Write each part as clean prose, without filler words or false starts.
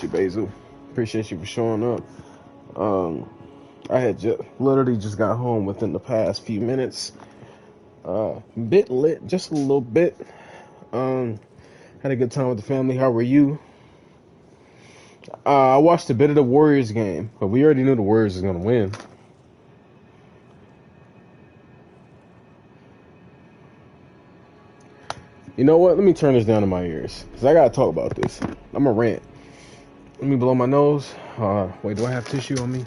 with you, Basil. Appreciate you for showing up. I had literally just got home within the past few minutes. Bit lit, just a little bit. Had a good time with the family. How were you? I watched a bit of the Warriors game, but we already knew the Warriors was gonna win. You know what? Let me turn this down in my ears, because I gotta talk about this. I'm a rant. Let me blow my nose. Wait, do I have tissue on me?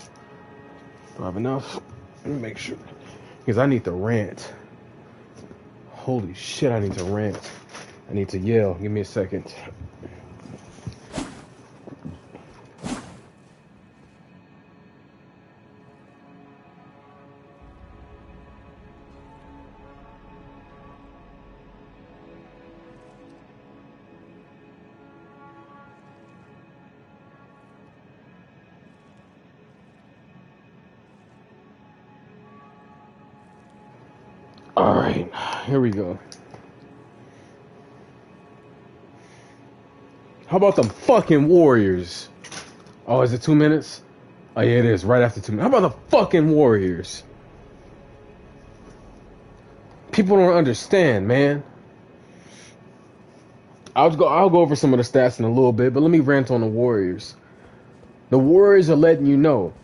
Do I have enough? Let me make sure. Because I need to rant. Holy shit, I need to rant. I need to yell. Give me a second. Alright, here we go. How about them fucking Warriors? Oh, is it 2 minutes? Oh yeah, it is, right after 2 minutes. How about the fucking Warriors? People don't understand, man. I'll go over some of the stats in a little bit, but let me rant on the Warriors. The Warriors are letting you know,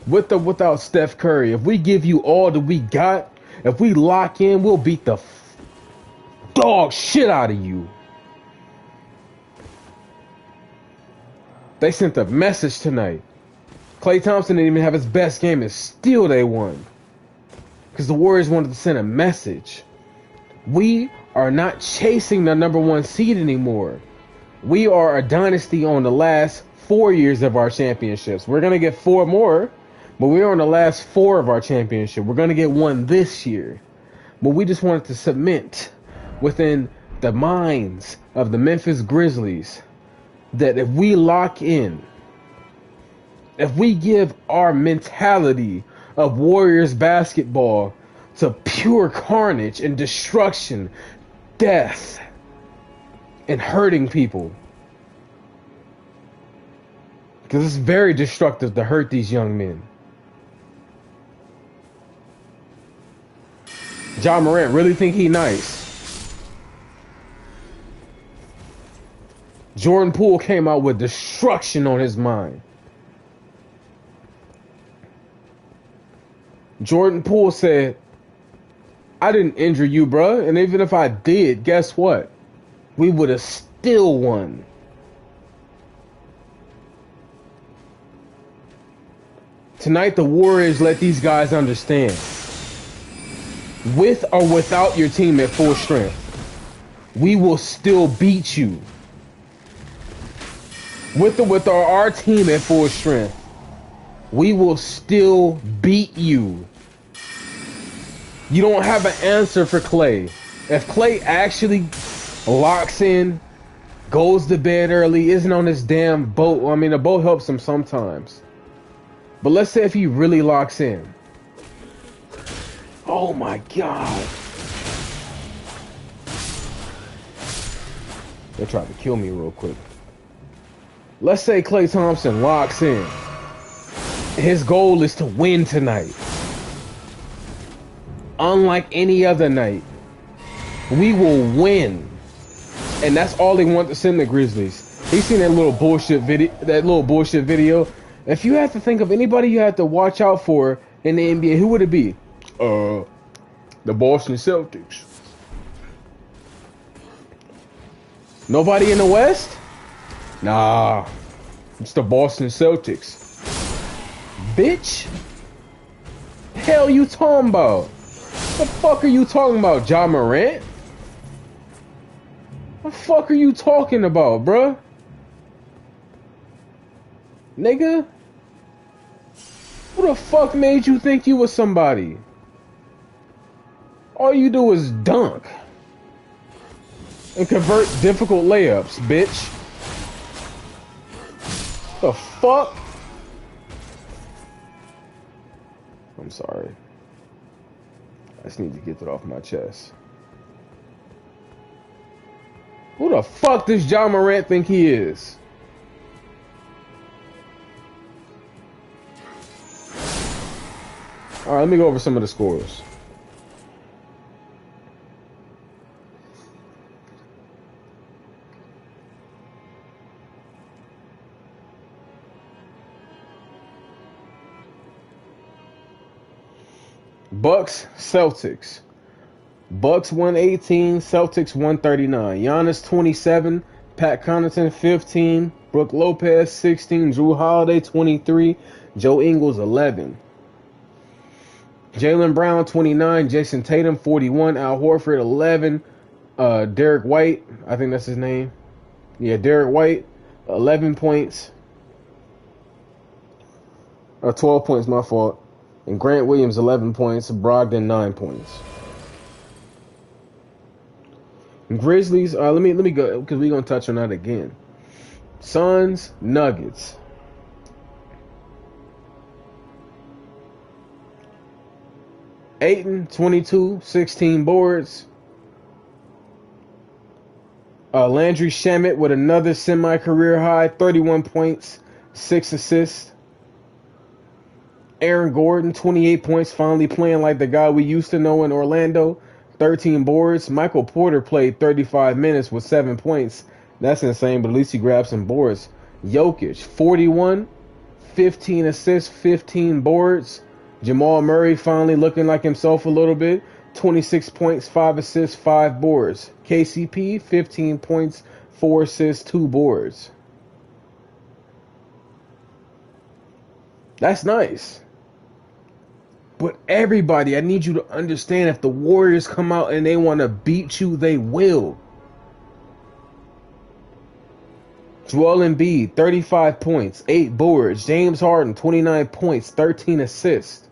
with or without Steph Curry, if we give you all that we got, if we lock in, we'll beat the dog shit out of you. They sent a message tonight. Klay Thompson didn't even have his best game, and still they won. Because the Warriors wanted to send a message. We are not chasing the #1 seed anymore. We are a dynasty on the last 4 years of our championships. We're going to get 4 more, but we're on the last 4 of our championship. We're going to get 1 this year. But we just wanted to cement within the minds of the Memphis Grizzlies that if we lock in, if we give our mentality of Warriors basketball to pure carnage and destruction, death, and hurting people, because it's very destructive to hurt these young men. Ja Morant really think he nice. Jordan Poole came out with destruction on his mind. Jordan Poole said, I didn't injure you, bruh. And even if I did, guess what? We would have still won. Tonight, the Warriors let these guys understand. With or without your team at full strength, we will still beat you. With or without our team at full strength, we will still beat you. You don't have an answer for Klay. If Klay actually locks in, goes to bed early, isn't on this damn boat. I mean, the boat helps him sometimes. But let's say if he really locks in. Oh my God. They tried to kill me real quick. Let's say Klay Thompson locks in. His goal is to win tonight. Unlike any other night, we will win. And that's all they want to send the Grizzlies. He's seen that little bullshit video. If you had to think of anybody you had to watch out for in the NBA, who would it be? The Boston Celtics. Nobody in the West? Nah, it's the Boston Celtics. Bitch. Hell you talking about? The fuck are you talking about, Ja Morant? What the fuck are you talking about, bruh? Nigga? Who the fuck made you think you was somebody? All you do is dunk. And convert difficult layups, bitch. The fuck? I'm sorry. I just need to get it off my chest. Who the fuck does John Morant think he is? All right, let me go over some of the scores. Bucks, Celtics. Bucks 118, Celtics 139. Giannis 27, Pat Connaughton 15, Brook Lopez 16, Drew Holiday 23, Joe Ingles 11. Jaylen Brown 29, Jason Tatum 41, Al Horford 11, Derek White, I think that's his name. Yeah, Derek White 11 points. 12 points, my fault. And Grant Williams 11 points, Brogdon 9 points. Grizzlies, let me go because we're gonna touch on that again. Suns, Nuggets. Ayton 22, 16 boards. Landry Shamet with another semi-career high, 31 points, 6 assists. Aaron Gordon, 28 points, finally playing like the guy we used to know in Orlando. 13 boards. Michael Porter played 35 minutes with 7 points. That's insane, but at least he grabbed some boards. Jokic, 41, 15 assists, 15 boards. Jamal Murray finally looking like himself a little bit. 26 points, 5 assists, 5 boards. KCP, 15 points, 4 assists, 2 boards. That's nice. But everybody, I need you to understand, if the Warriors come out and they want to beat you, they will. Joel Embiid, 35 points, 8 boards. James Harden, 29 points, 13 assists.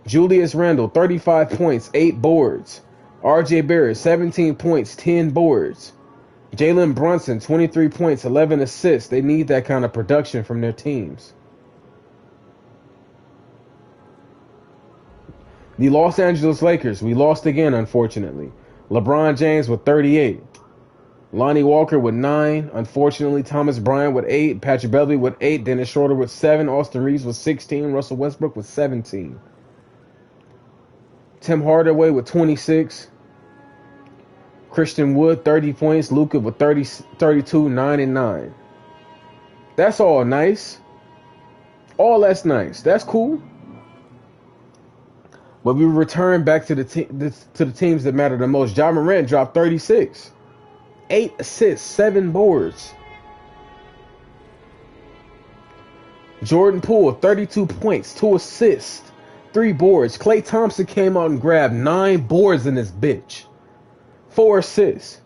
Julius Randle, 35 points, 8 boards. RJ Barrett, 17 points, 10 boards. Jalen Brunson, 23 points, 11 assists. They need that kind of production from their teams. The Los Angeles Lakers, we lost again, unfortunately. LeBron James with 38. Lonnie Walker with 9. Unfortunately, Thomas Bryant with 8. Patrick Beverley with 8. Dennis Schroeder with 7. Austin Reeves with 16. Russell Westbrook with 17. Tim Hardaway with 26. Christian Wood, 30 points. Luka with 32, 9 and 9. That's all nice. All that's nice. That's cool. But we return back to the teams that matter the most. Ja Morant dropped 36. 8 assists, 7 boards. Jordan Poole, 32 points, 2 assists, 3 boards. Klay Thompson came out and grabbed 9 boards in this bitch. 4 assists,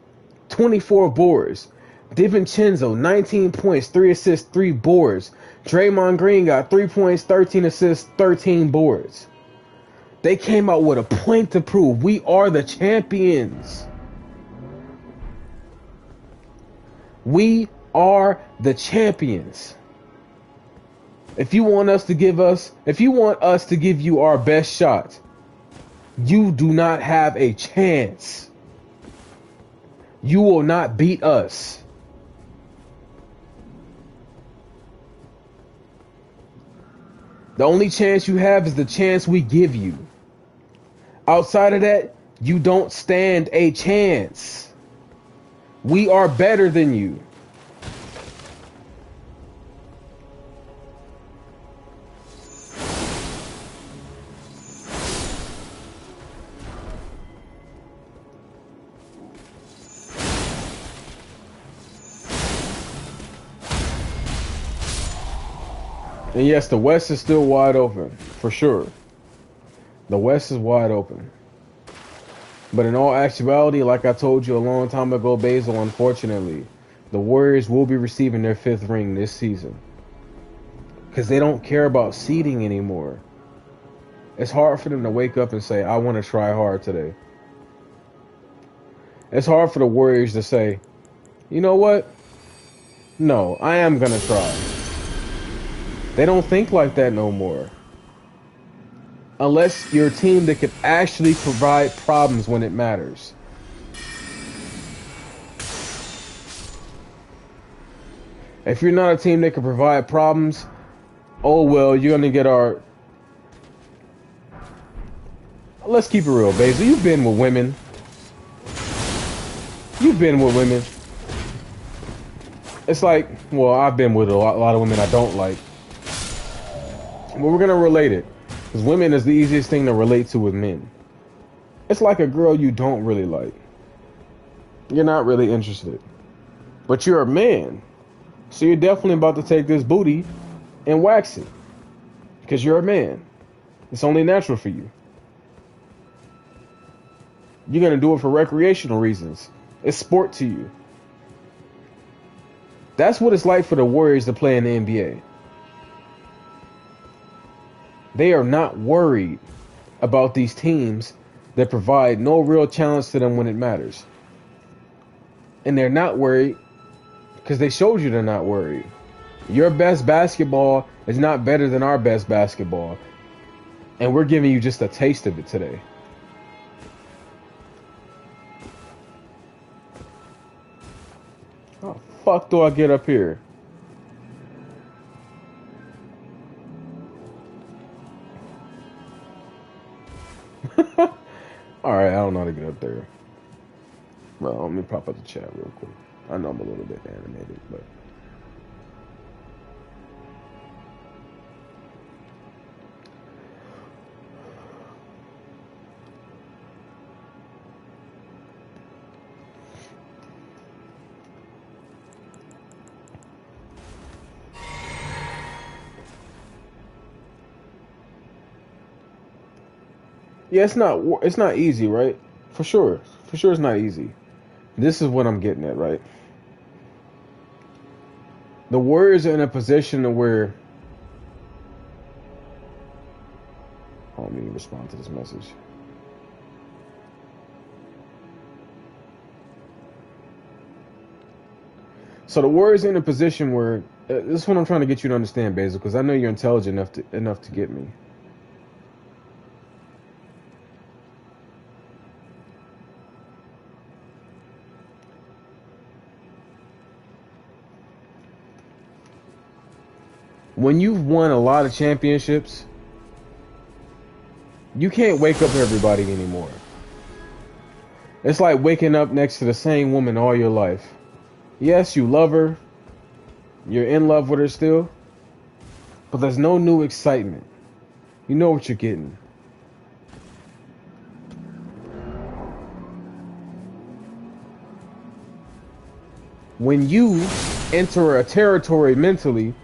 24 boards. DiVincenzo, 19 points, 3 assists, 3 boards. Draymond Green got 3 points, 13 assists, 13 boards. They came out with a point to prove. We are the champions. We are the champions. If you want us to give you our best shot, you do not have a chance. You will not beat us. The only chance you have is the chance we give you. Outside of that, you don't stand a chance. We are better than you. And yes, the West is still wide open, for sure. The West is wide open. But in all actuality, like I told you a long time ago, Basil, unfortunately, the Warriors will be receiving their 5th ring this season. Because they don't care about seeding anymore. It's hard for them to wake up and say, I want to try hard today. It's hard for the Warriors to say, you know what? No, I am going to try. They don't think like that no more. Unless you're a team that can actually provide problems when it matters. If you're not a team that can provide problems, oh well, you're gonna get our. Let's keep it real, Basil. You've been with women. You've been with women. It's like, well, I've been with a lot of women I don't like. But we're gonna relate it, because women is the easiest thing to relate to with men. It's like a girl you don't really like. You're not really interested. But you're a man. So you're definitely about to take this booty and wax it. Because you're a man. It's only natural for you. You're going to do it for recreational reasons. It's sport to you. That's what it's like for the Warriors to play in the NBA. They are not worried about these teams that provide no real challenge to them when it matters. And they're not worried because they showed you they're not worried. Your best basketball is not better than our best basketball. And we're giving you just a taste of it today. How the fuck do I get up here? Alright, I don't know how to get up there. Well, let me pop up the chat real quick. I know I'm a little bit animated, but... Yeah, it's not easy, right? For sure it's not easy. This is what I'm getting at, right? The Warriors are in a position where... Oh, let me respond to this message. So the Warriors are in a position where... this is what I'm trying to get you to understand, Basil, because I know you're intelligent enough to get me. When you've won a lot of championships, you can't wake up everybody anymore. It's like waking up next to the same woman all your life. Yes, you love her. You're in love with her still. But there's no new excitement. You know what you're getting. When you enter a territory mentally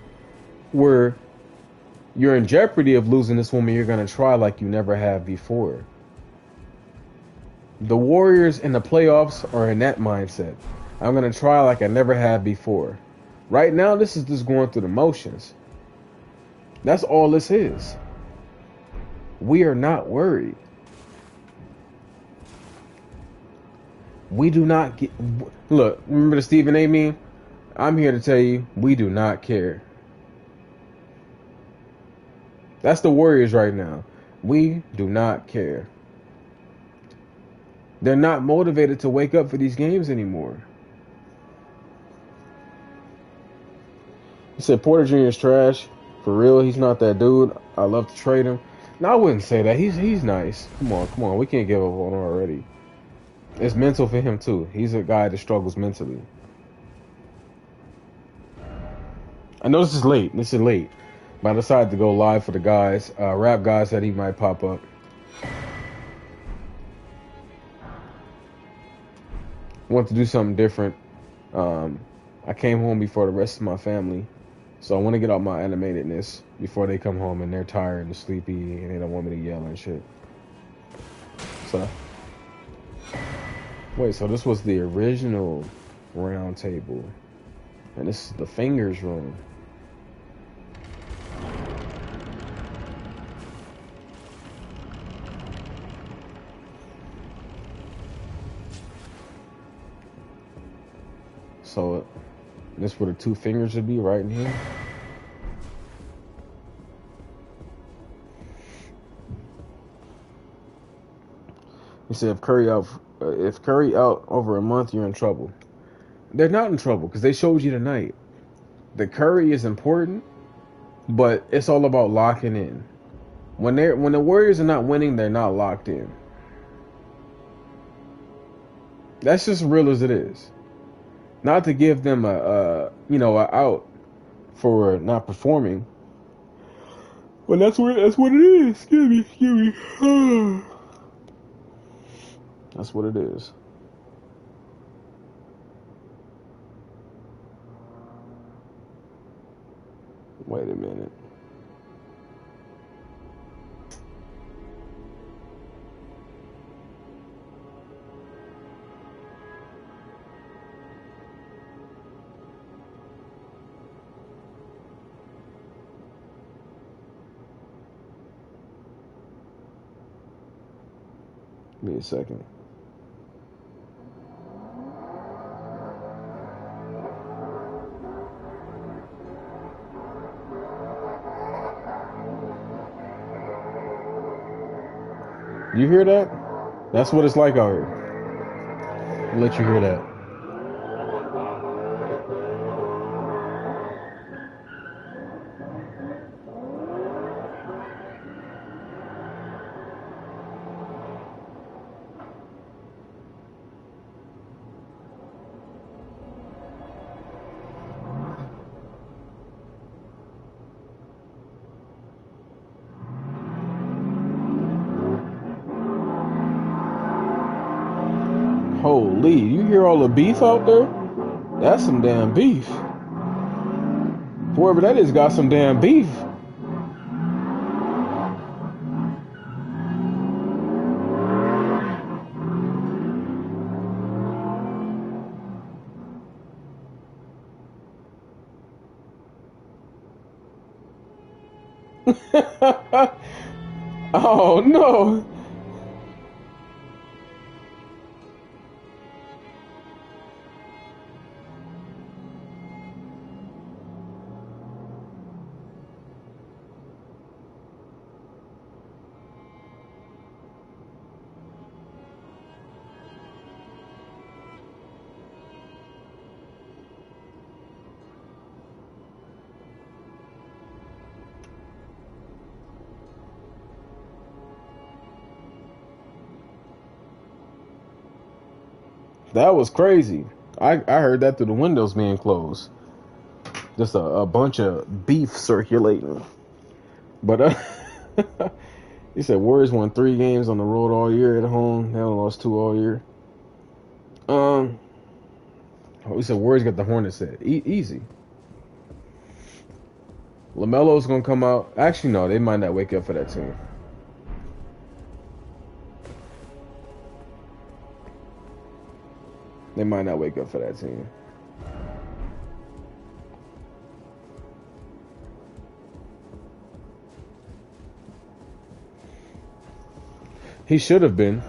where you're in jeopardy of losing this woman, you're going to try like you never have before. The Warriors in the playoffs are in that mindset. I'm going to try like I never have before. Right now, this is just going through the motions. That's all this is. We are not worried. We do not get... Look, remember the Stephen A. meme? I'm here to tell you, we do not care. That's the Warriors right now. We do not care. They're not motivated to wake up for these games anymore. He said Porter Jr. is trash. For real, he's not that dude. I love to trade him. No, I wouldn't say that. He's nice. Come on. We can't give up on him already. It's mental for him too. He's a guy that struggles mentally. I know this is late. But I decided to go live for the guys, rap guys that he might pop up. Want to do something different. I came home before the rest of my family, so I want to get out my animatedness before they come home and they're tired and sleepy and they don't want me to yell and shit. So, wait, so this was the original round table, and this is the fingers room. So this where the two fingers would be, right in here. He said if Curry out over a month, you're in trouble. They're not in trouble because they showed you tonight. the curry is important, but it's all about locking in. When the Warriors are not winning, they're not locked in. That's just real as it is. Not to give them a out for not performing, but that's what it is. Excuse me. That's what it is. Wait a minute. Give me a second. You hear that? That's what it's like out here. I'll let you hear that. Holy, you hear all the beef out there? That's some damn beef. Whoever that is got some damn beef. Oh no. That was crazy. I heard that through the windows being closed. Just a bunch of beef circulating. But he said Warriors won 3 games on the road all year at home. They only lost 2 all year. We said Warriors got the Hornets set. Easy. LaMelo's gonna come out. Actually, no, they might not wake up for that team. They might not wake up for that team. He should have been.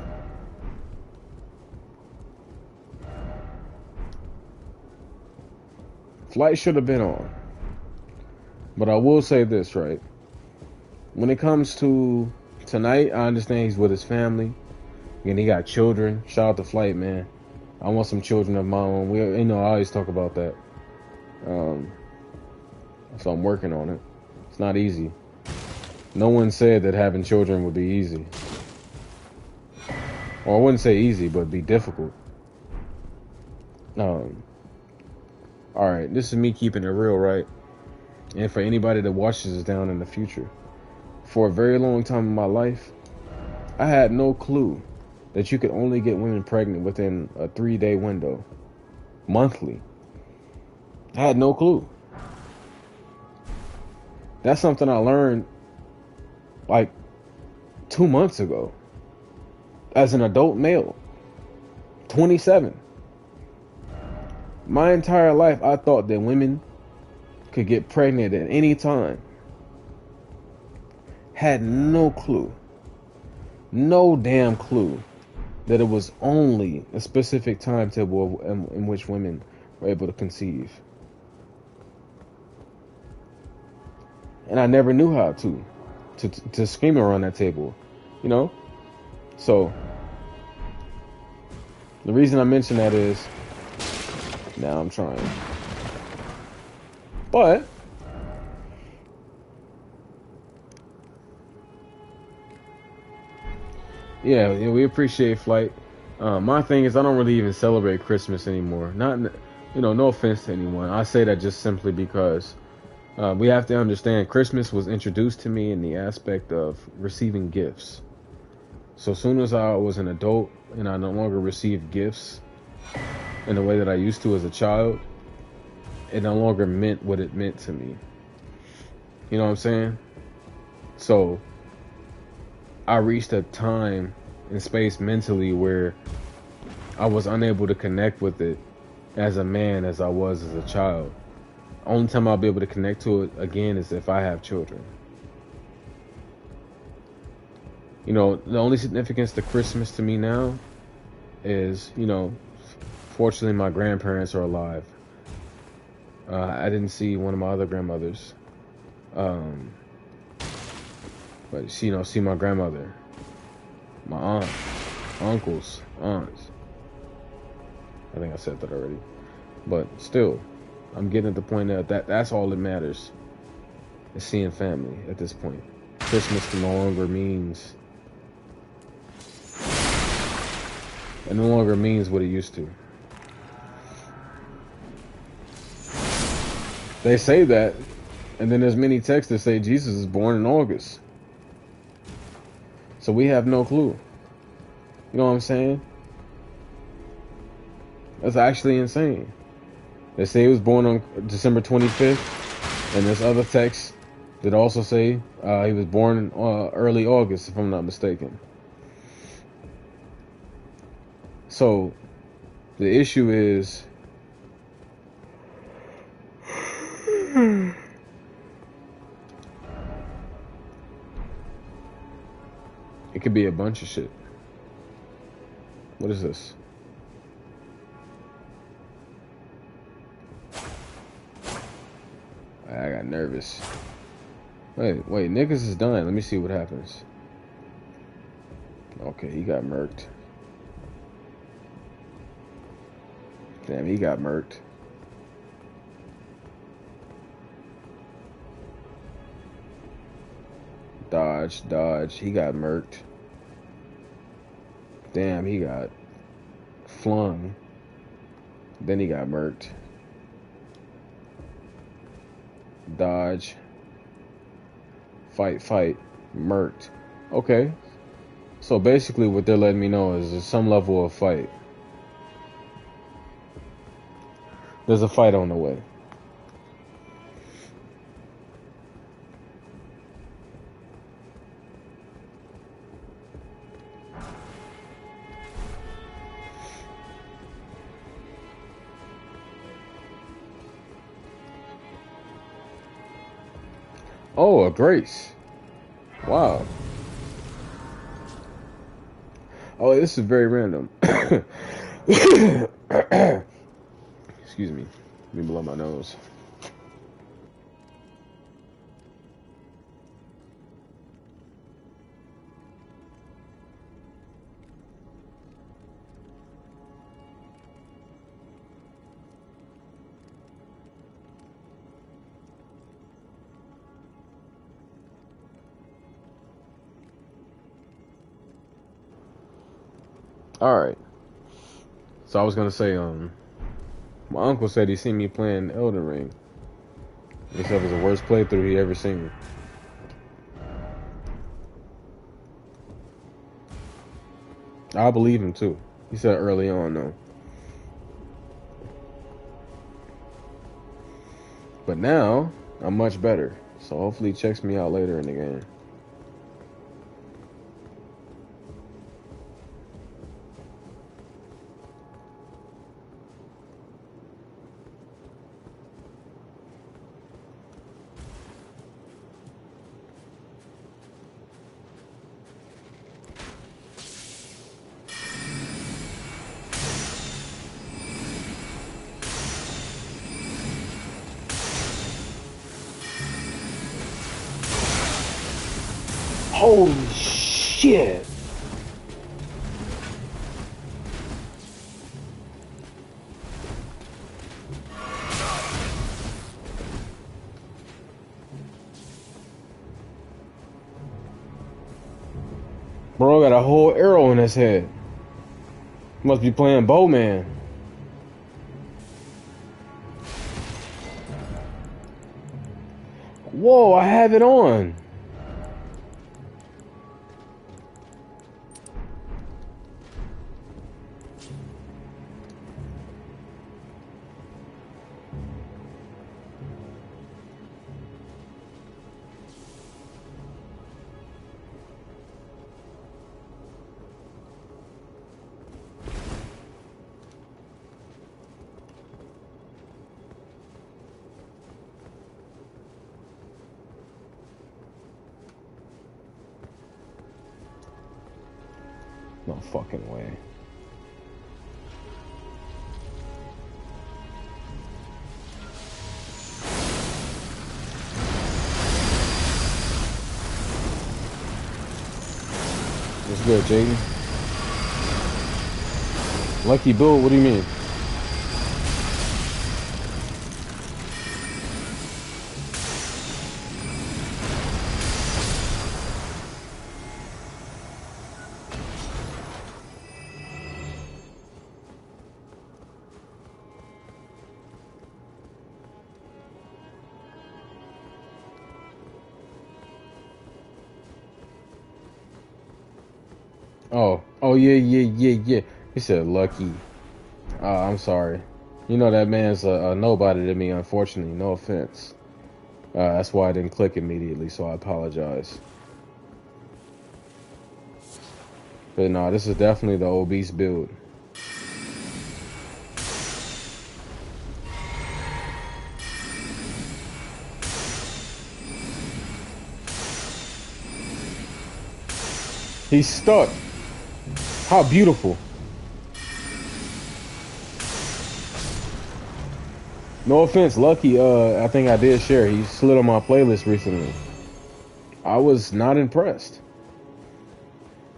Flight should have been on. But I will say this, right? When it comes to tonight, I understand he's with his family. And he got children. Shout out to Flight, man. I want some children of my own. I always talk about that. So I'm working on it. It's not easy. No one said that having children would be easy. Or I wouldn't say easy, but be difficult. Alright, this is me keeping it real, right? And for anybody that watches this down in the future. For a very long time in my life, I had no clue that you could only get women pregnant within a 3-day window. Monthly. I had no clue. That's something I learned like 2 months ago. As an adult male. 27. My entire life I thought that women could get pregnant at any time. Had no clue. No damn clue that it was only a specific timetable in which women were able to conceive. And I never knew how to scream around that table, you know? So, the reason I mention that is, now I'm trying. But yeah, we appreciate Flight. My thing is, I don't really even celebrate Christmas anymore. Not, no offense to anyone. I say that just simply because we have to understand Christmas was introduced to me in the aspect of receiving gifts. So as soon as I was an adult and I no longer received gifts in the way that I used to as a child, it no longer meant what it meant to me. You know what I'm saying? So I reached a time and space mentally where I was unable to connect with it as a man as I was as a child. Only time I'll be able to connect to it again is if I have children. The only significance to Christmas to me now is, fortunately my grandparents are alive. I didn't see one of my other grandmothers. But see my grandmother, my aunt, uncles, aunts. I think I said that already. But still, I'm getting at the point that's all that matters. Is seeing family at this point. Christmas no longer means what it used to. They say that, and then there's many texts that say Jesus is born in August. So we have no clue. You know what I'm saying? That's actually insane. They say he was born on December 25th, and there's other texts that also say he was born in early August, if I'm not mistaken. So the issue is it could be a bunch of shit. What is this? I got nervous. Wait, niggas is done. Let me see what happens. Okay, he got murked. Damn, he got murked. Dodge. He got murked. Damn, he got flung. Then he got murked. Dodge. Fight. Murked. Okay. So basically what they're letting me know is there's some level of fight. There's a fight on the way. Oh, a grace. Wow. Oh, this is very random. Excuse me. Let me blow my nose. All right. So I was gonna say, my uncle said he seen me playing Elden Ring. He said it was the worst playthrough he ever seen. I believe him too. He said early on though. But now I'm much better. So hopefully he checks me out later in the game. Holy shit! Bro got a whole arrow in his head. Must be playing Bowman. Whoa, I have it on. No fucking way. What's good, Jaden? Lucky build, what do you mean? Oh yeah. He said lucky. I'm sorry. You know that man's a nobody to me, unfortunately. No offense. That's why I didn't click immediately, so I apologize. But no, this is definitely the obese build. He's stuck. How beautiful. No offense, Lucky. I think I did share. He slid on my playlist recently. I was not impressed.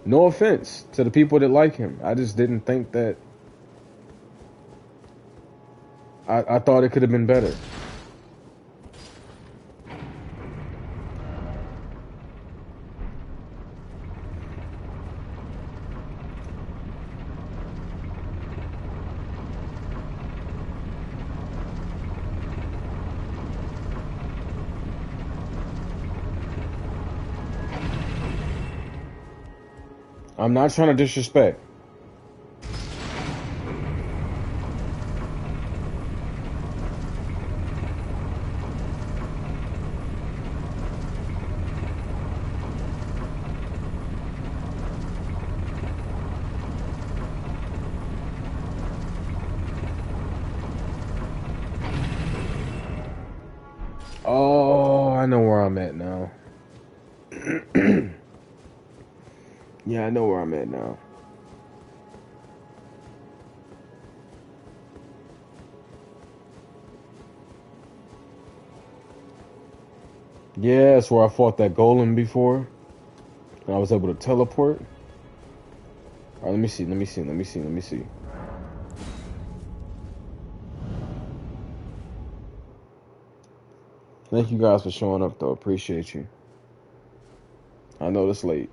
No offense to the people that like him. I just didn't think that. I thought it could have been better. I'm not trying to disrespect. Oh, I know where I'm at now. Yeah, I know where I'm at now. Yeah, that's where I fought that golem before. And I was able to teleport. Alright, let me see. Thank you guys for showing up though. Appreciate you. I know it's late.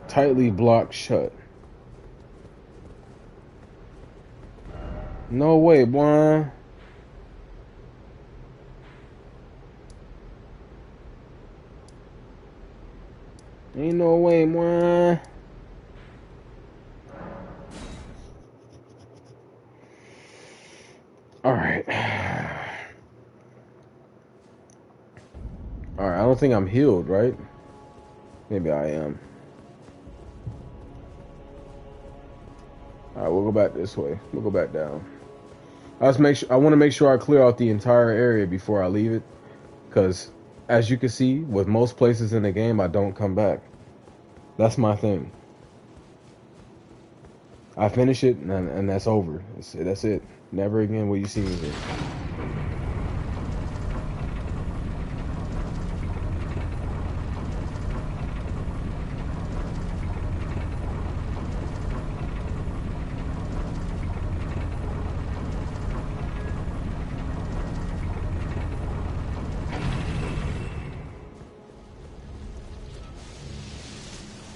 Tightly blocked shut. No way, boy. Ain't no way, boy. Alright. Alright, I don't think I'm healed, right? Maybe I am. Alright, we'll go back this way. We'll go back down. I want to make sure I clear out the entire area before I leave it. Because, as you can see, with most places in the game, I don't come back. That's my thing. I finish it, and that's over. That's it. Never again will you see me here.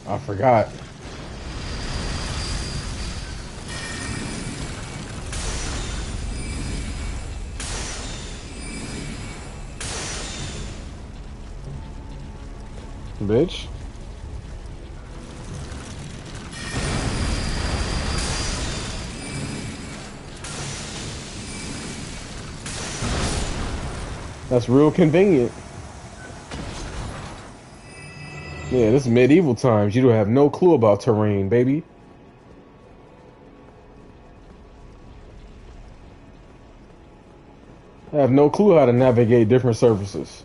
I forgot. Bitch. That's real convenient. Yeah, this is medieval times. You don't have no clue about terrain, baby. I have no clue how to navigate different surfaces.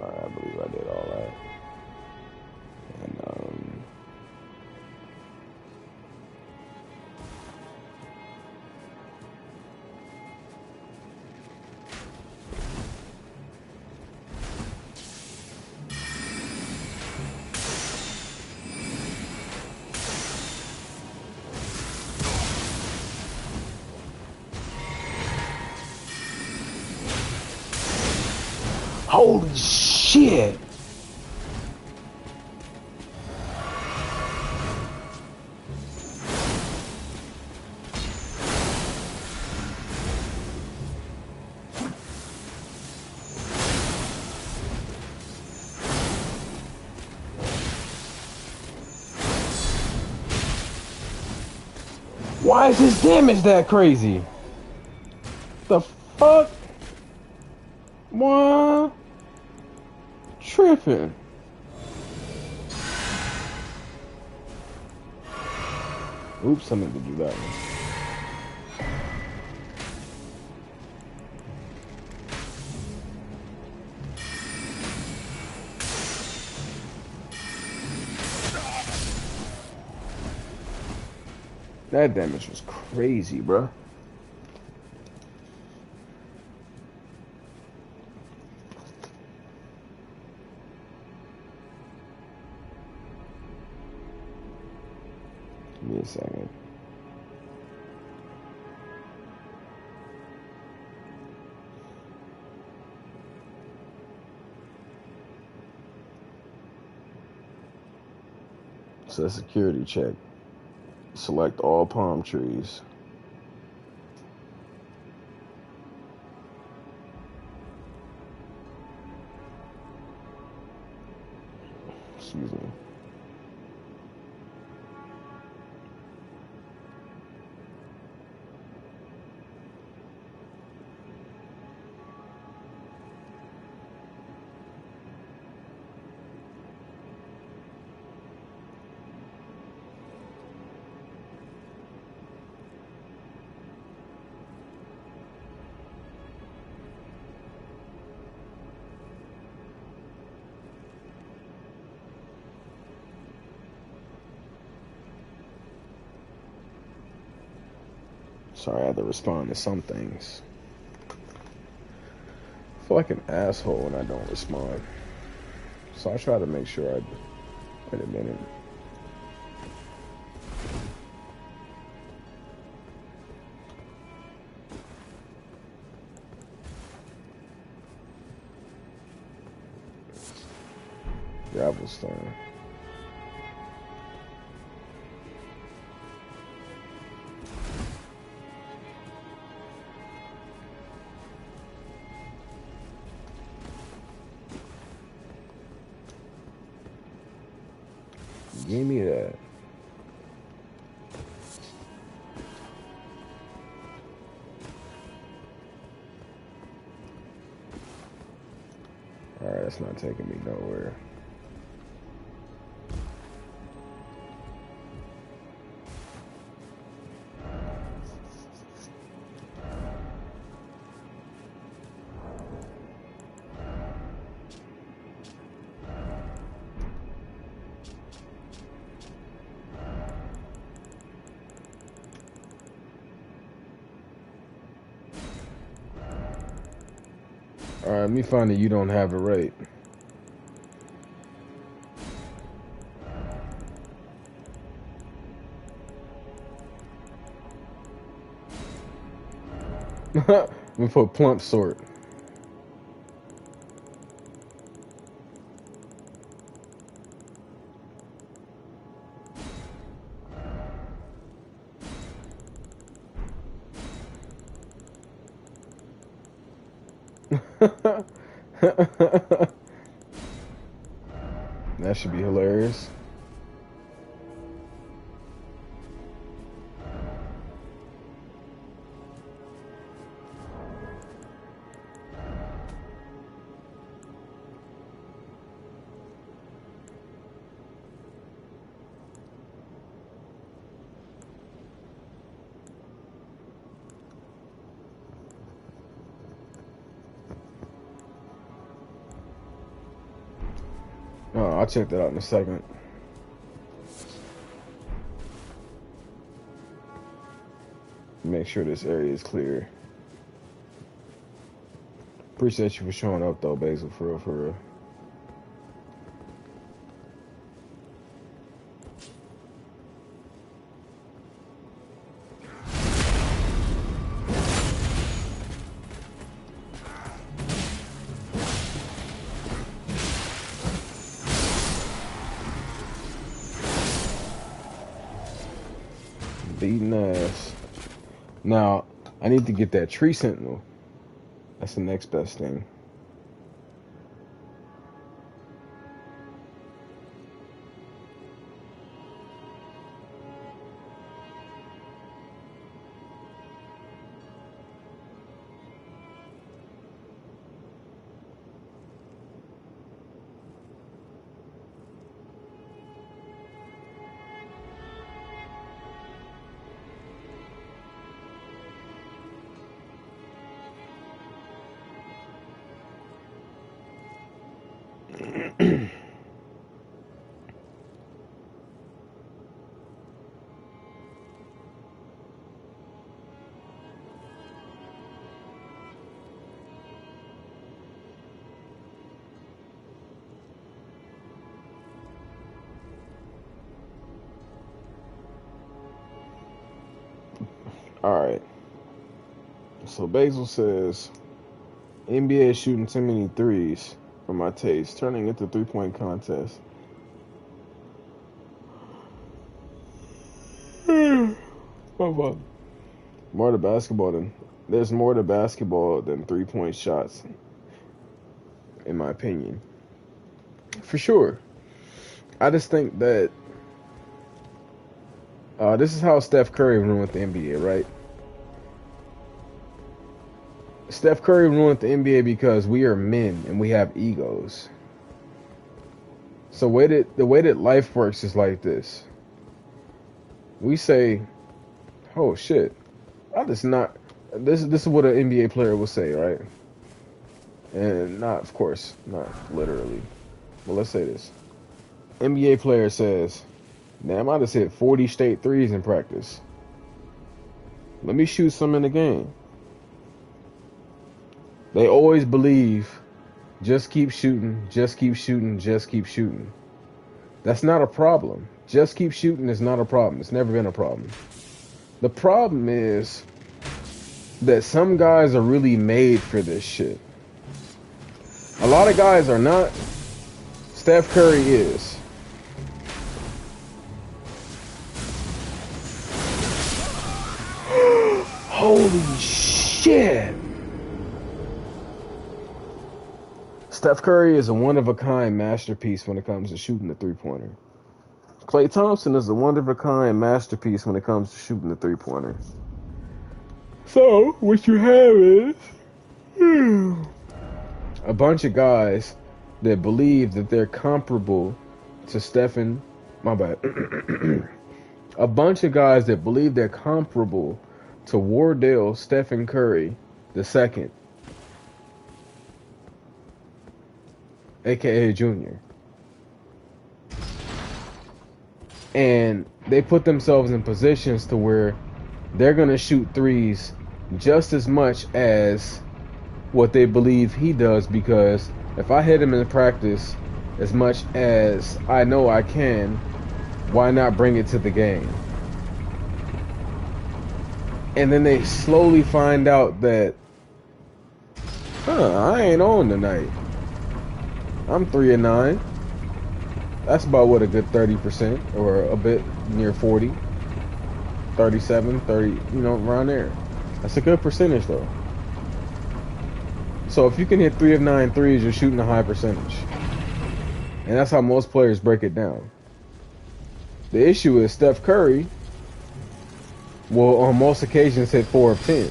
Alright, I believe I did all that. And, holy shit! Why is his damage that crazy? The fuck? What? Tripping. Oops, I meant to do that one. That damage was crazy, bruh. Give me a second. So a security check. Select all palm trees. Excuse me. Sorry, I had to respond to some things. I feel like an asshole when I don't respond. So I try to make sure I... Wait a minute. Gravelstone. Give me that. Alright, that's not taking me nowhere. Alright, let me find that you don't have it right. Let me put plump sort. That should be hilarious. Oh, I'll check that out in a second. Make sure this area is clear. Appreciate you for showing up though, Basil, for real, for real. Beating ass. Now, I need to get that tree sentinel. That's the next best thing. Alright. So Basil says NBA is shooting too many threes for my taste, turning into 3-point contest. More to basketball than there's more to basketball than 3-point shots, in my opinion. For sure. I just think that this is how Steph Curry ruined the NBA, right? Steph Curry ruined the NBA because we are men and we have egos. So the way that life works is like this. We say, "Oh shit, I just not." This is what an NBA player will say, right? And not, of course, not literally. But let's say this: NBA player says, "Damn, I just hit 40 straight threes in practice. Let me shoot some in the game." They always believe, just keep shooting, just keep shooting, just keep shooting. That's not a problem. Just keep shooting is not a problem. It's never been a problem. The problem is that some guys are really made for this shit. A lot of guys are not. Steph Curry is. Holy shit! Steph Curry is a one-of-a-kind masterpiece when it comes to shooting the three-pointer. Klay Thompson is a one-of-a-kind masterpiece when it comes to shooting the three-pointer. So, what you have is a bunch of guys that believe that they're comparable to Stephen. My bad. A bunch of guys that believe they're comparable to Wardell Stephen Curry II, aka Junior. And they put themselves in positions to where they're going to shoot threes just as much as what they believe he does, because if I hit him in practice as much as I know I can, why not bring it to the game? And then they slowly find out that, I ain't on tonight. I'm 3-9. That's about what, a good 30%, or a bit near 40, 37, 30, around there. That's a good percentage though. So if you can hit 3 of 9 threes, you're shooting a high percentage. And that's how most players break it down. The issue is Steph Curry will on most occasions hit 4 of 10.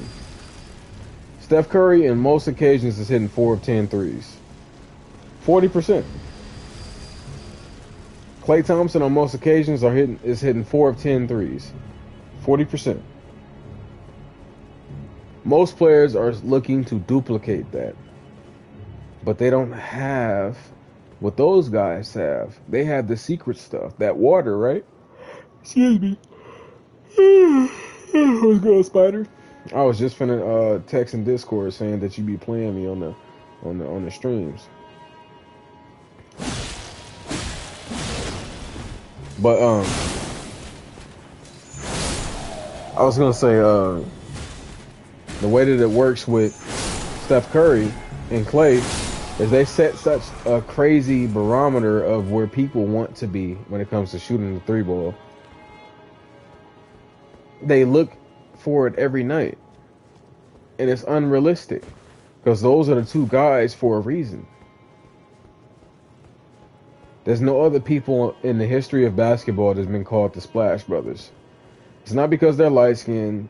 Steph Curry in most occasions is hitting 4 of 10 threes. 40%. Klay Thompson on most occasions is hitting 4 of 10 threes. 40%. Most players are looking to duplicate that. But they don't have what those guys have. They have the secret stuff. That water, right? Excuse me. What's good, Spider? I was just finna text in Discord saying that you be playing me on the streams. But I was gonna say the way that it works with Steph Curry and Klay is they set such a crazy barometer of where people want to be when it comes to shooting the three ball. They look for it every night, and it's unrealistic because those are the two guys for a reason. There's no other people in the history of basketball that's been called the Splash Brothers. It's not because they're light-skinned.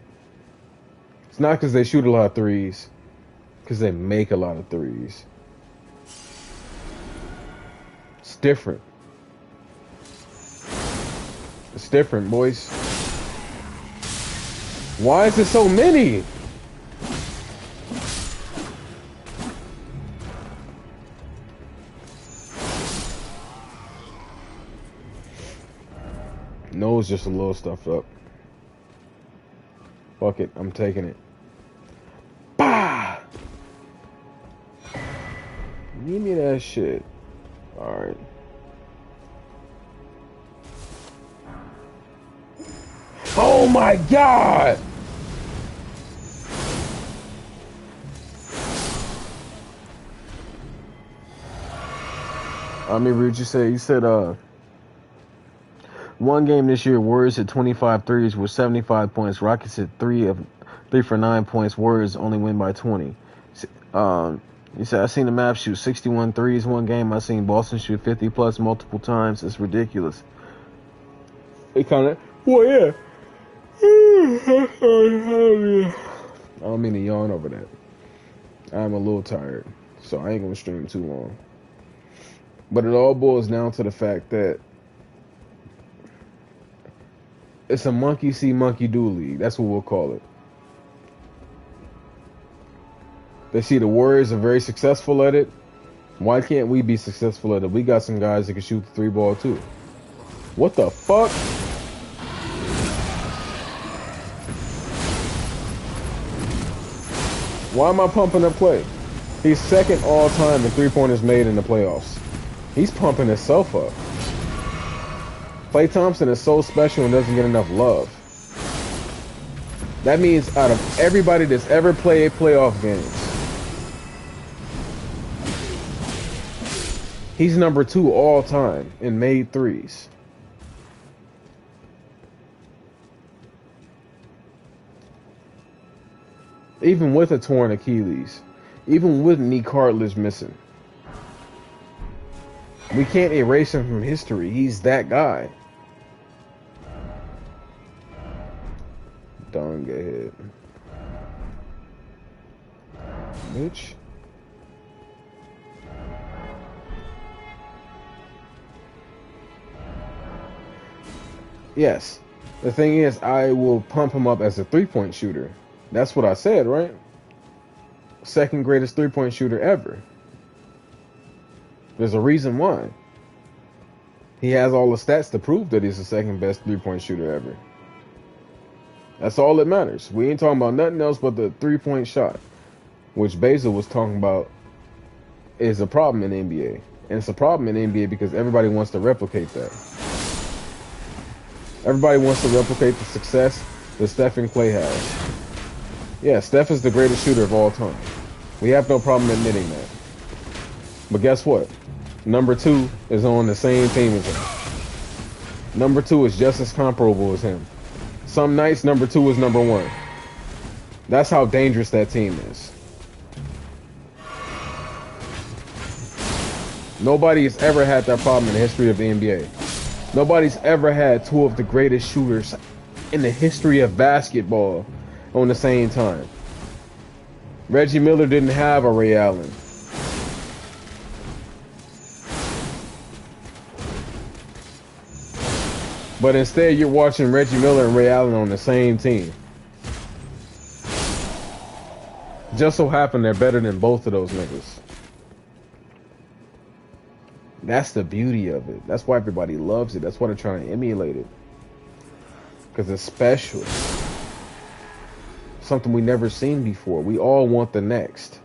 It's not because they shoot a lot of threes. Because they make a lot of threes. It's different. It's different, boys. Why is there so many? Nose just a little stuffed up. Fuck it, I'm taking it. Bah! Give me that shit. Alright. Oh my god! Let me read what you said. You said, one game this year, Warriors hit 25 threes with 75 points. Rockets hit 3 for 9 points. Warriors only win by 20. You said, I seen the Mavs shoot 61 threes one game. I seen Boston shoot 50 plus multiple times. It's ridiculous. It kind of, well, yeah. I don't mean to yawn over that. I'm a little tired, so I ain't gonna stream too long. But it all boils down to the fact that it's a monkey see, monkey do league. That's what we'll call it. They see the Warriors are very successful at it. Why can't we be successful at it? We got some guys that can shoot the three ball too. What the fuck? Why am I pumping up Klay? He's second all time in three-pointers made in the playoffs. He's pumping himself up. Klay Thompson is so special and doesn't get enough love. That means out of everybody that's ever played playoff games, he's number 2 all time in made threes. Even with a torn Achilles, even with knee cartilage missing, we can't erase him from history. He's that guy. Don't get hit. Bitch. Yes. The thing is, I will pump him up as a three-point shooter. That's what I said, right? Second greatest three-point shooter ever. There's a reason why. He has all the stats to prove that he's the second best three-point shooter ever. That's all that matters. We ain't talking about nothing else but the three-point shot. which Basil was talking about, is a problem in the NBA. And it's a problem in the NBA because everybody wants to replicate that. Everybody wants to replicate the success that Steph and Klay have. Yeah, Steph is the greatest shooter of all time. We have no problem admitting that. But guess what? Number 2 is on the same team as him. Number 2 is just as comparable as him. Some nights, number 2 is number 1. That's how dangerous that team is. Nobody has ever had that problem in the history of the NBA. Nobody's ever had 2 of the greatest shooters in the history of basketball on the same time. Reggie Miller didn't have a Ray Allen. But instead, you're watching Reggie Miller and Ray Allen on the same team. Just so happened they're better than both of those niggas. That's the beauty of it. That's why everybody loves it. That's why they're trying to emulate it. Because it's special. Something we never seen before. We all want the next.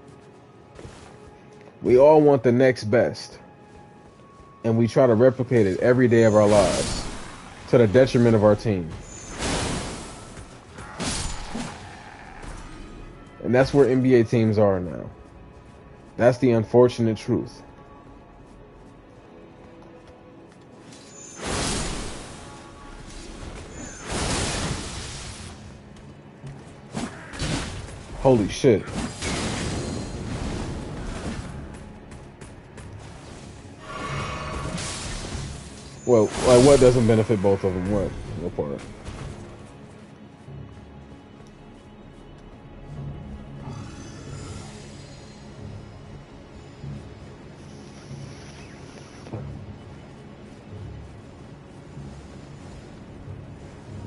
We all want the next best. And we try to replicate it every day of our lives. To the detriment of our team. And that's where NBA teams are now. That's the unfortunate truth. Holy shit. Well, like what doesn't benefit both of them? What? What part?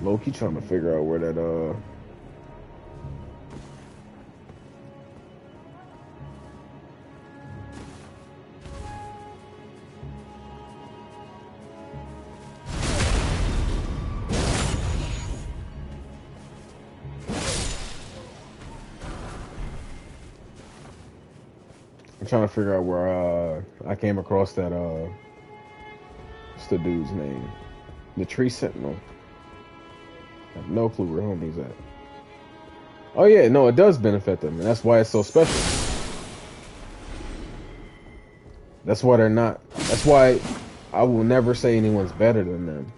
Low-key trying to figure out where that I'm trying to figure out where I came across that what's the dude's name? The Tree Sentinel. I have no clue where homie's at. Oh yeah, no, it does benefit them, and that's why it's so special. That's why they're not. That's why I will never say anyone's better than them.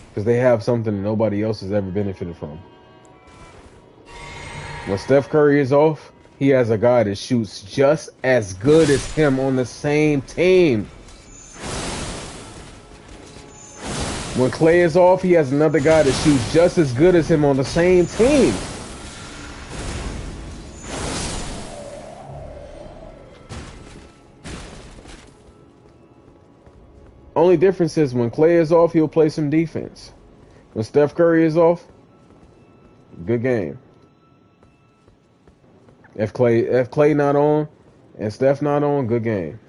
Because they have something nobody else has ever benefited from. When Steph Curry is off, he has a guy that shoots just as good as him on the same team. When Klay is off, he has another guy that shoots just as good as him on the same team. Only difference is when Klay is off, he'll play some defense. When Steph Curry is off, good game. If Klay not on and Steph not on, good game.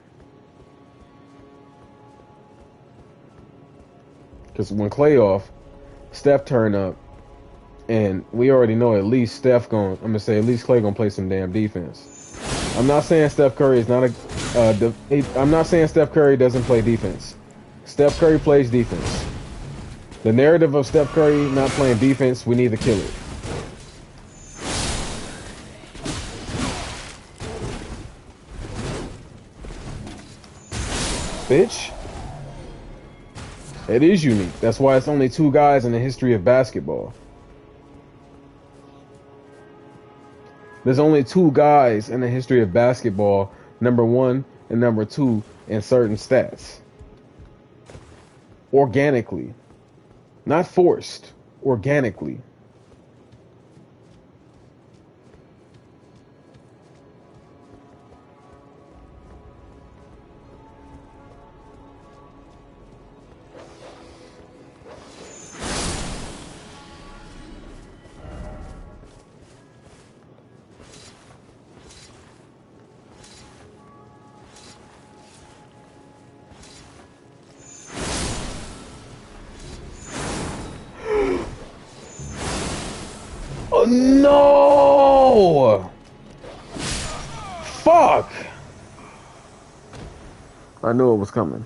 Because when Klay off, Steph turn up, and we already know at least Klay gonna play some damn defense. I'm not saying Steph Curry is not I'm not saying Steph Curry doesn't play defense. Steph Curry plays defense. The narrative of Steph Curry not playing defense, we need to kill it. Bitch. It is unique. That's why it's only 2 guys in the history of basketball. There's only 2 guys in the history of basketball, number 1 and number 2 in certain stats. Organically. Not forced. Organically. Oh, no! Fuck! I knew it was coming.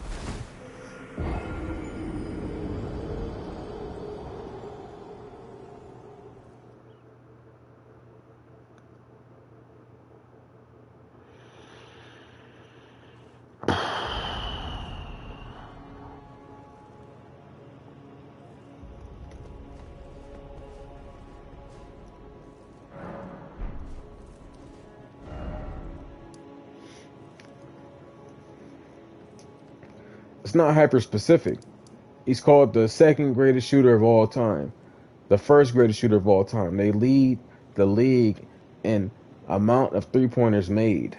It's not hyper specific. He's called the second greatest shooter of all time, the first greatest shooter of all time. They lead the league in amount of 3-pointers made.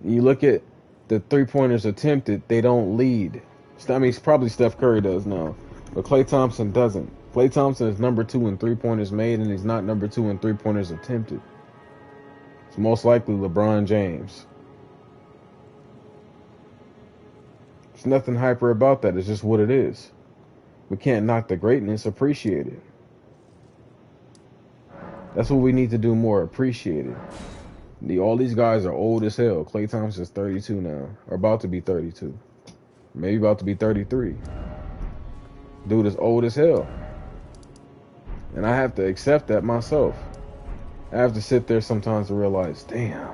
You look at the 3-pointers attempted, they don't lead. I mean, probably Steph Curry does now, but Klay Thompson doesn't. Klay Thompson is number 2 in 3-pointers made, and he's not number 2 in 3-pointers attempted. It's most likely LeBron James. There's nothing hyper about that. It's just what it is. We can't knock the greatness, appreciate it. That's what we need to do more, appreciate it. All these guys are old as hell. Klay Thompson's 32 now, or about to be 32. Maybe about to be 33. Dude is old as hell. And I have to accept that myself. I have to sit there sometimes to realize, damn,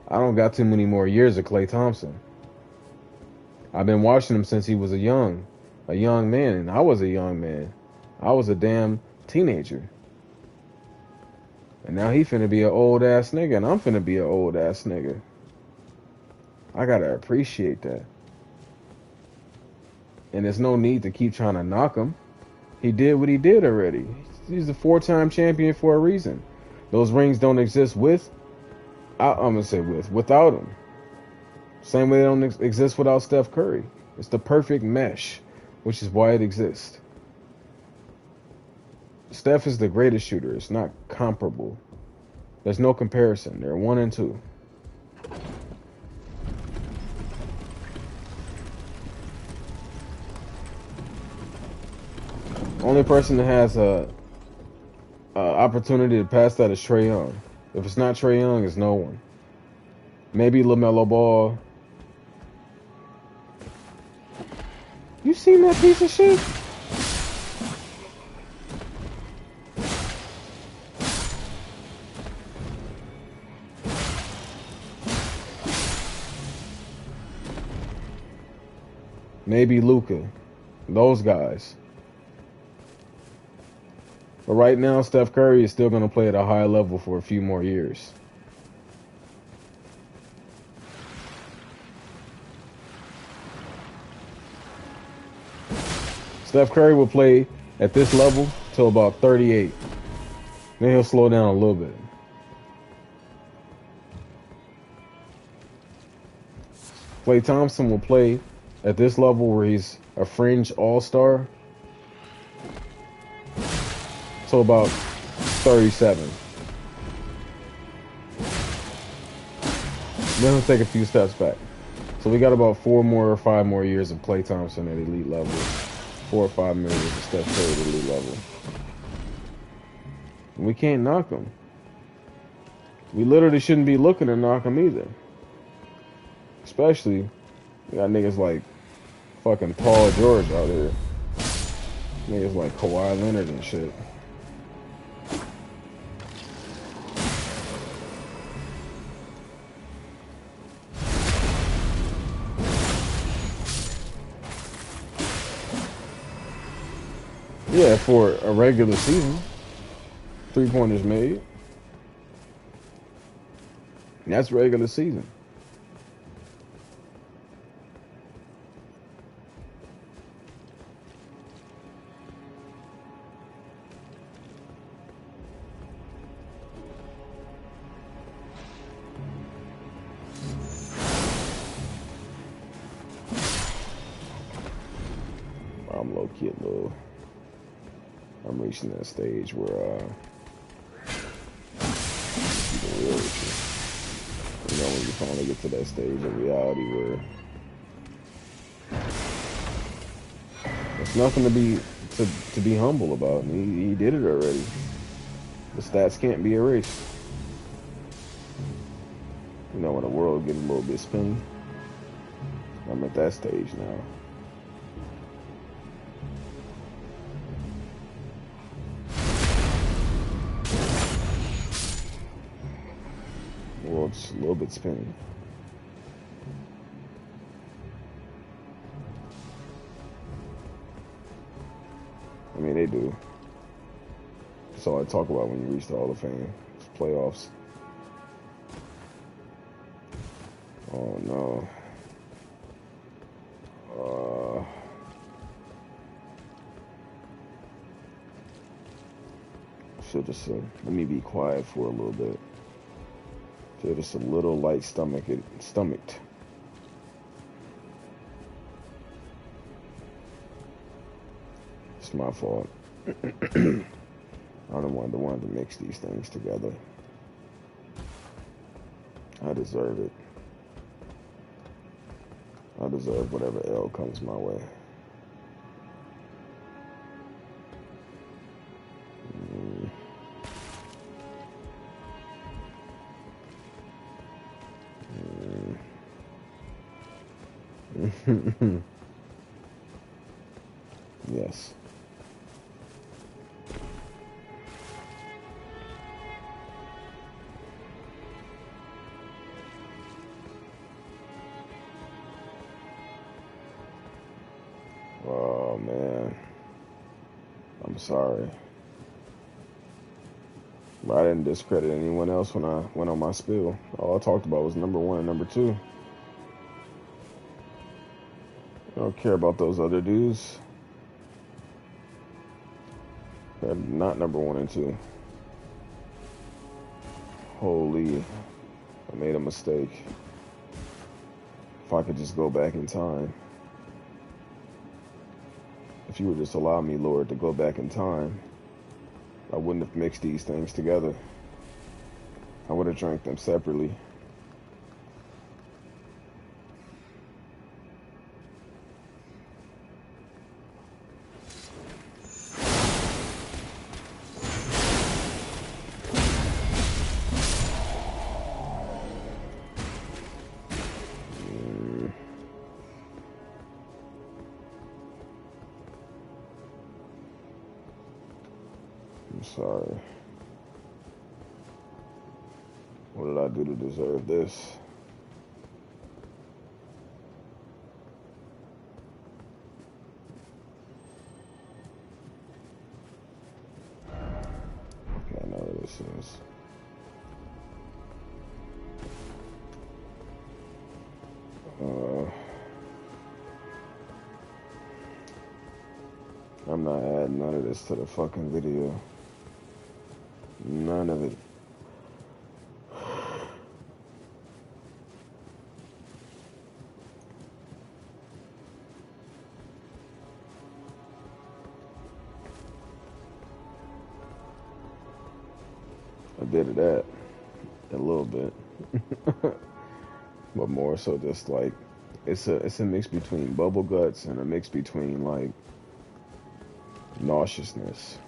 I don't got too many more years of Klay Thompson. I've been watching him since he was a young man, and I was a young man. I was a damn teenager. And now he finna be an old ass nigga, and I'm finna be an old ass nigga. I gotta appreciate that. And there's no need to keep trying to knock him. He did what he did already. He's a 4-time champion for a reason. Those rings don't exist without him. Same way they don't exist without Steph Curry. It's the perfect mesh, which is why it exists. Steph is the greatest shooter. It's not comparable. There's no comparison. They're 1 and 2. Only person that has a opportunity to pass that is Trae Young. If it's not Trae Young, it's no one. Maybe LaMelo Ball. You seen that piece of shit? Maybe Luka. Those guys. But right now, Steph Curry is still going to play at a high level for a few more years. Steph Curry will play at this level till about 38. Then he'll slow down a little bit. Klay Thompson will play at this level where he's a fringe all-star till about 37. Then he'll take a few steps back. So we got about 4 more or 5 more years of Klay Thompson at elite level. 4 or 5 more years of Steph Curry at elite level. And we can't knock him. We literally shouldn't be looking to knock him either. Especially, we got niggas like fucking Paul George out here. Niggas like Kawhi Leonard and shit. Yeah, for a regular season. 3-pointers made. That's regular season. I'm low-key a little... I'm reaching that stage where, keep it real with you. You know, when you finally get to that stage of reality where there's nothing to be humble about. And he did it already. The stats can't be erased. You know, when the world gets a little bit spinny. I'm at that stage now. The world's just a little bit spinny. I mean, they do. That's all I talk about when you reach the Hall of Fame. It's playoffs. Oh no. Should just let me be quiet for a little bit. Feel just a little light stomached. It's my fault. I'm the one to mix these things together. I deserve it. I deserve whatever L comes my way. Yes. Oh man, I'm sorry. But I didn't discredit anyone else when I went on my spiel. All I talked about was number 1 and number 2. I don't care about those other dudes. They're not number 1 and 2. Holy, I made a mistake. If I could just go back in time. If you would just allow me, Lord, to go back in time, I wouldn't have mixed these things together. I would have drank them separately. I'm sorry. What did I do to deserve this? Okay, I know what this is. I'm not adding none of this to the fucking video. None of it. I did that a little bit, but more so just like it's a mix between bubble guts and a mix between like nauseousness.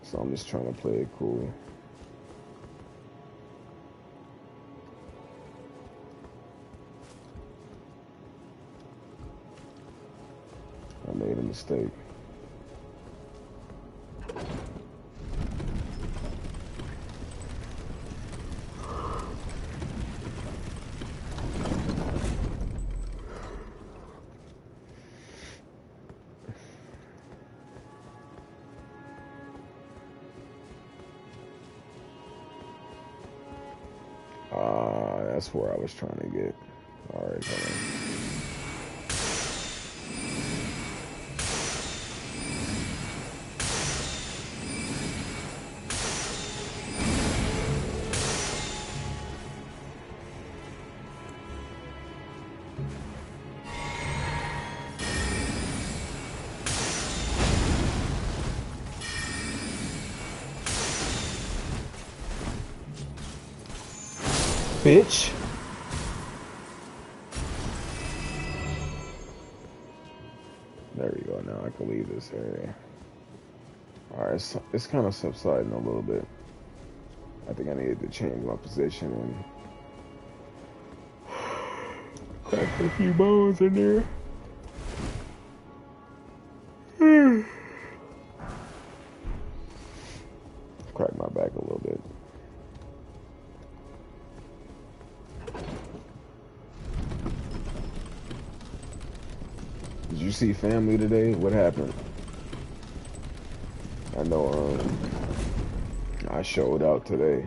So I'm just trying to play it cool. I made a mistake. That's where I was trying to get. All right, hold on. Bitch. There we go. Now I can leave this area. Alright, it's kind of subsiding a little bit. I think I needed to change my position and crack a few bones in there. Crack my back a little bit. Did you see family today? What happened? I know I showed out today.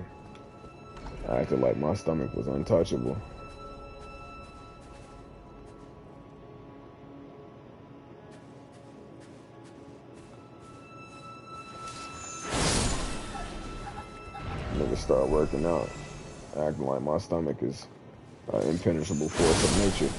I acted like my stomach was untouchable. Nigga start working out, acting like my stomach is an impenetrable force of nature.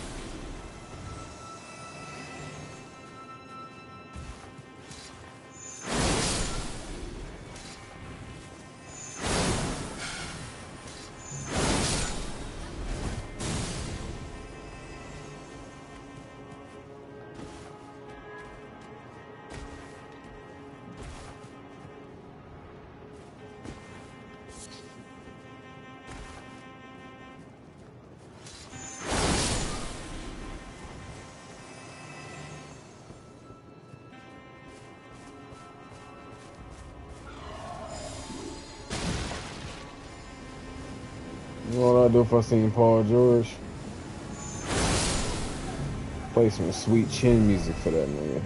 You know what I'd do if I seen Paul George? Play some sweet chin music for that nigga.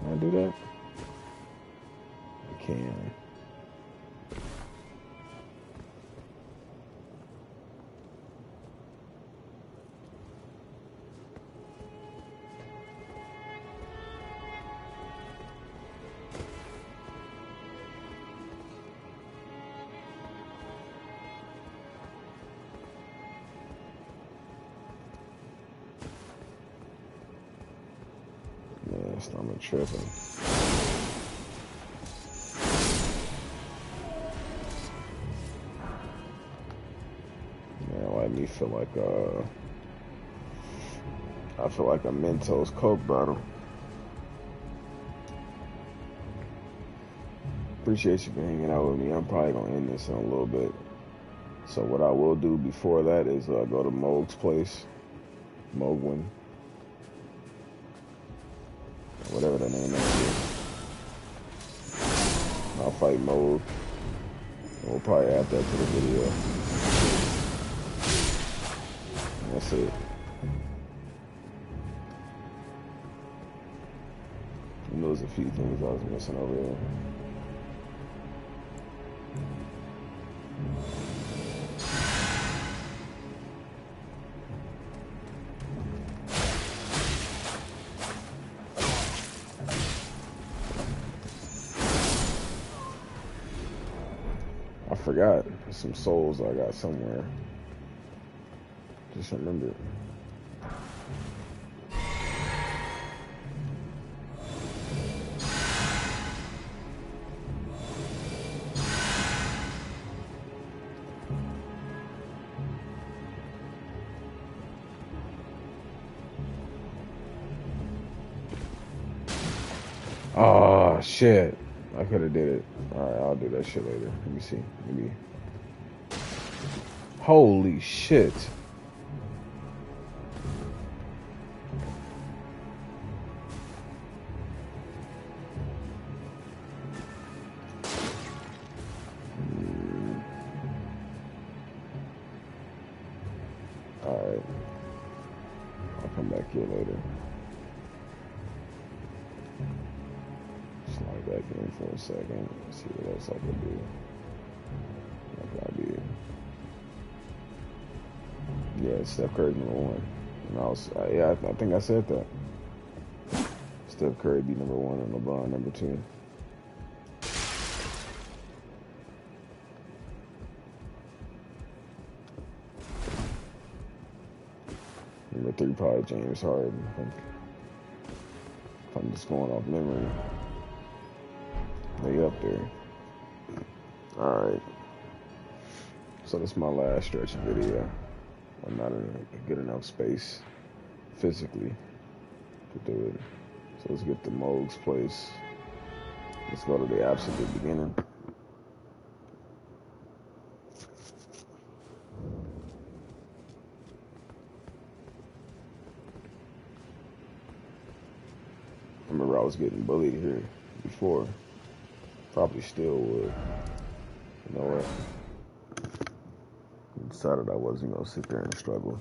Can I do that? I can. Yeah, stomach tripping. Man, let me feel like I feel like a Mentos Coke bottle. Appreciate you for hanging out with me. I'm probably gonna end this in a little bit. So what I will do before that is go to Moog's place, Mogwin, whatever the name is. I'll fight Moog. We'll probably add that to the video. And that's it. And there's a few things I was missing over here. I forgot some souls I got somewhere. Just remembered. Oh shit. I could have did it. Alright, I'll do that shit later. Let me see. Maybe. Holy shit. Alright. I'll come back here later. Slide back in for a second. See what else I can do. What can I do? Yeah, Steph Curry #1. And yeah, I think I said that. Steph Curry be #1 and LeBron #2. #3 probably James Harden. I think. If I'm just going off memory, they up there. All right. So this is my last stretch video. I'm not in a good enough space physically to do it. So let's get to Moog's place. Let's go to the absolute beginning. I remember I was getting bullied here before. Probably still would. You know what? I decided I wasn't going to sit there and struggle.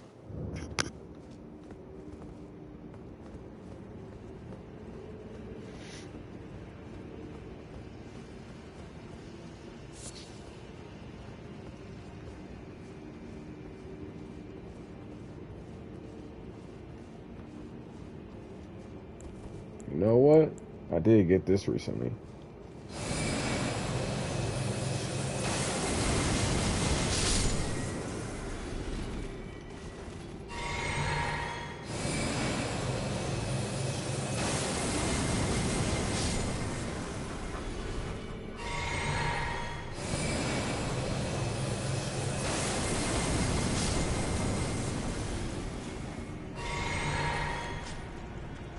You know what? I did get this recently.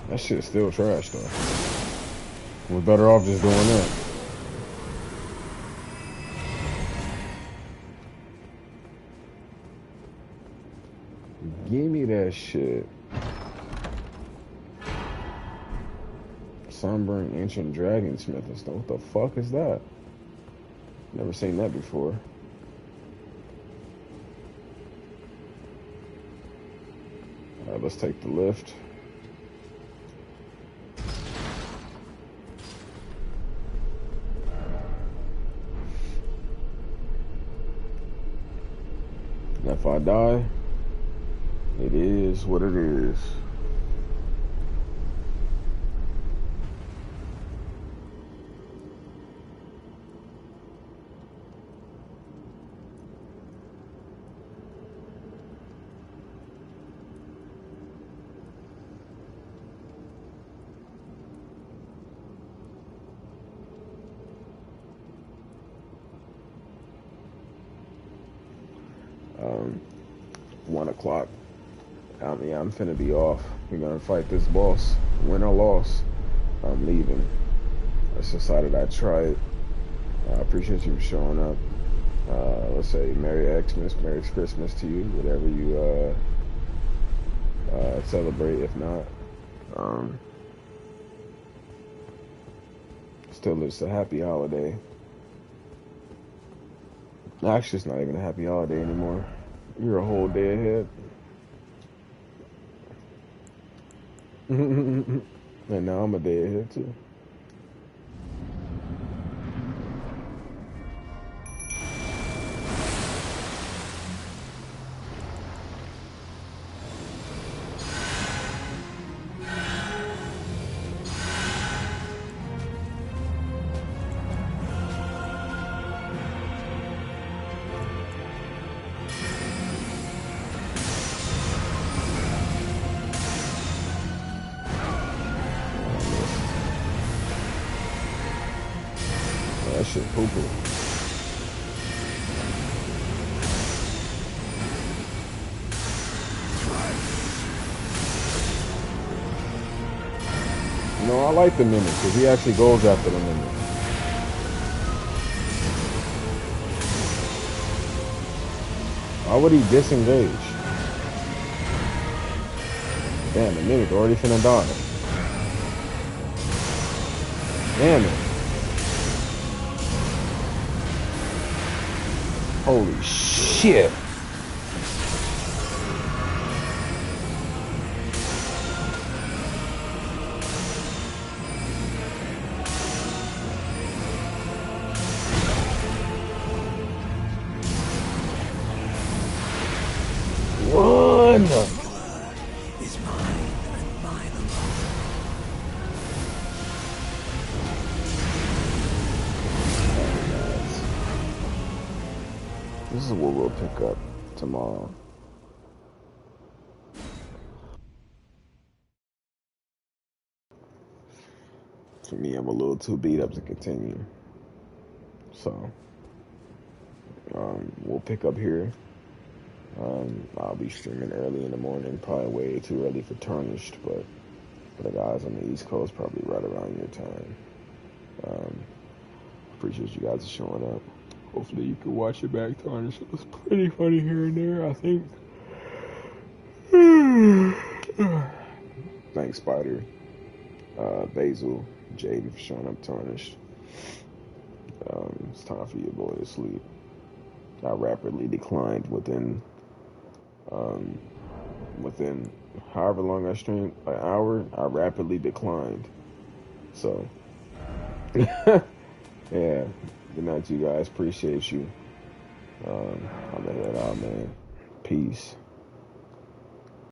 That shit's still trash though. We're better off just doing that. Give me that shit. Sunburn Ancient Dragonsmith and stuff. What the fuck is that? Never seen that before. Alright, let's take the lift. If I die, it is what it is. Um, 1 o'clock. I'm finna be off. We're gonna fight this boss. Win or loss, I'm leaving. I just decided I'd try it. I appreciate you for showing up. Let's say Merry Xmas, Merry Christmas to you, whatever you celebrate. If not, still it's a happy holiday. Actually, it's not even a happy holiday anymore. You're a whole day ahead. And now I'm a day ahead too. That shit poo-poo. You know, I like the mimic because he actually goes after the mimic. Why would he disengage? Damn, the mimic already finna die. Damn it. Holy shit. done. Is mine and mine alone. This is what we'll pick up tomorrow. For me, I'm a little too beat up to continue. So, we'll pick up here. I'll be streaming early in the morning, probably way too early for Tarnished, but for the guys on the East Coast, probably right around your time. Appreciate you guys showing up. Hopefully you can watch it back, Tarnished. It was pretty funny here and there, I think. Thanks, Spider, Basil, Jaden for showing up, Tarnished. It's time for your boy to sleep. I rapidly declined within however long I streamed, an hour, I rapidly declined. So, yeah, good night, you guys. Appreciate you. I'm gonna head out, man. Peace.